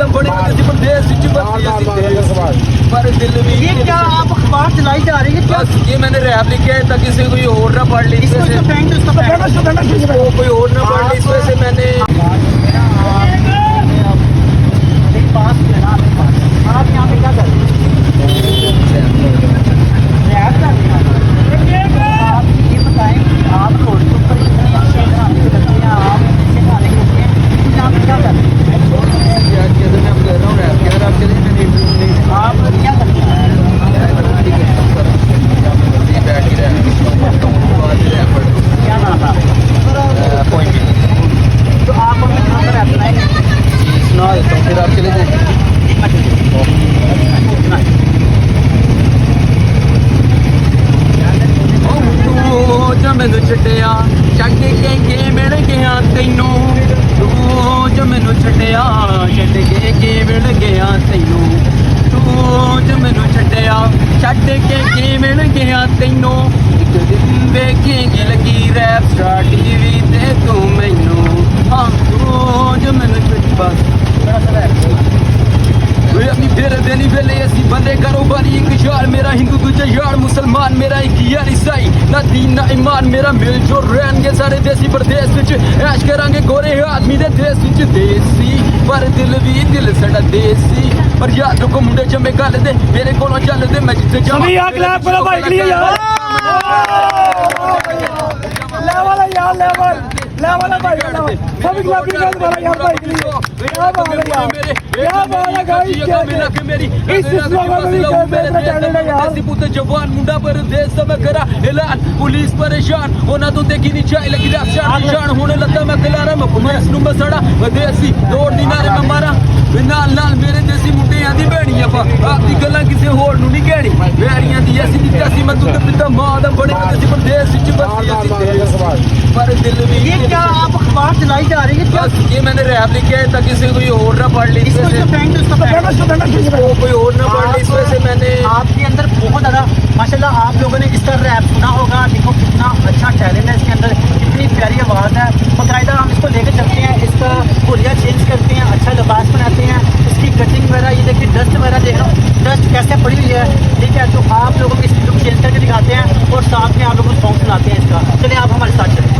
मादम बड़े प्रदेश पर दिल भी ये क्या आप अखबार चलाई जा रही है क्या? बस ये मैंने रैप लिखा है ताकि से कोई और ना पढ़ ले, इसको इसको कोई और ना पढ़ ले, इस वजह से मैंने आप यहाँ पे क्या कर रहे हैं? आप ये बताएं कि आप रोड के ऊपर इतनी अच्छी बनाने की करते हैं, आप नीचे खाने की करते हैं, यहाँ पे क्या कर रहे हैं? मैं कर रहा हूँ रैप यार, आप चले आप क्या करते हैं? बैठ ही रहा क्या नाम था? कोई भी तो आप हमें कहाँ पर रहते हैं? सुना देता हूँ, फिर आप चले जाएंगे। ਮੈਨੂੰ ਛੱਡਿਆ ਛੱਡ ਕੇ ਮਿਲ ਗਿਆ ਤੈਨੂੰ, ਤੂੰ ਜੋ ਮੈਨੂੰ ਛੱਡਿਆ ਛੱਡ ਕੇ ਮਿਲ ਗਿਆ ਤੈਨੂੰ, ਤੂੰ ਜੋ ਮੈਨੂੰ ਛੱਡਿਆ ਛੱਡ ਕੇ ਮਿਲ ਗਿਆ ਤੈਨੂੰ, ਇੱਕ ਦਿਨ ਵੇਖੇਂਗੀ ਲੱਗੀ ਰੈਪ ਸਟਾਰ ਟੀਵੀ ਤੇ ਤੂੰ ਮੈਨੂੰ, ਹਾਂ ਤੂੰ ਜੋ ਮੈਨੂੰ ਛੱਡ ਬਸ अपनी फेरे देनी वेले ऐसी बंदे कारोबारी, एक यार मेरा हिंदू दूजा यार मुसलमान, मेरा एक यार ईसाई, ना दीन ना ईमान, मेरा मिल जोल रहणगे सारे देसी प्रदेश विच, ऐश करांगे गोरे आदमी दे देश विच, देसी पर दिल भी दिल साडा देसी, पर याद रखो मुंडे जमे गल दे मेरे कोलों चलदे मैं जिथे जावां सभी आग लैब करो भाई के लिए यार, लेवल है यार, लेवल है भाई, सभी क्लब की बात वाला यार भाई के लिए क्या बात है यार, क्या बात है गाइस, क्या मेरी इस स्लोगन में मेरे चैनल है यार, पुत्र जवान मुंडा पर देश दा मैं करा ऐलान, पुलिस परेशान होना तो देखी नहीं चाहे लगी रात शान होने लगा मैं कलारा मैं पुलिस नु मैं सड़ा विदेशी दौड़ दी नारे मैं मारा नाल नाल मेरे देसी मुंडे आंदी भैणियां पा आपदी गल्लां किसे होर नु नहीं कहनी, भैणियां दी ऐसी दी मैं तुझे पिता मां दा बड़े प्रदेश विच बसी पर दिल भी ये क्या आप अखबार चलाई जा रही है क्या? बस ये मैंने रैप लिखा है ताकि से कोई और ना पढ़ ले, इसको जो फ्रेंड उसका फ्रेंड कोई और ना पढ़ ले, इस वजह से मैंने आपके अंदर बहुत ज़्यादा माशाल्लाह आप लोगों ने इसका रैप सुना होगा, देखो कितना अच्छा टैलेंट है इसके अंदर, कितनी प्यारी आवाज़ है, बाकायदा हम इसको लेकर चलते हैं, इसका हुलिया चेंज करते हैं, अच्छा लिबास बनाते हैं, इसकी कटिंग वगैरह ये देखिए डस्ट वगैरह देख रहा हूँ, डस्ट कैसे पड़ी हुई है, ठीक है, तो आप लोगों को इसकी लुक चेंज करके दिखाते हैं और साथ में आप लोगों को सॉन्ग सुनाते हैं इसका, चलिए आप हमारे साथ चलें।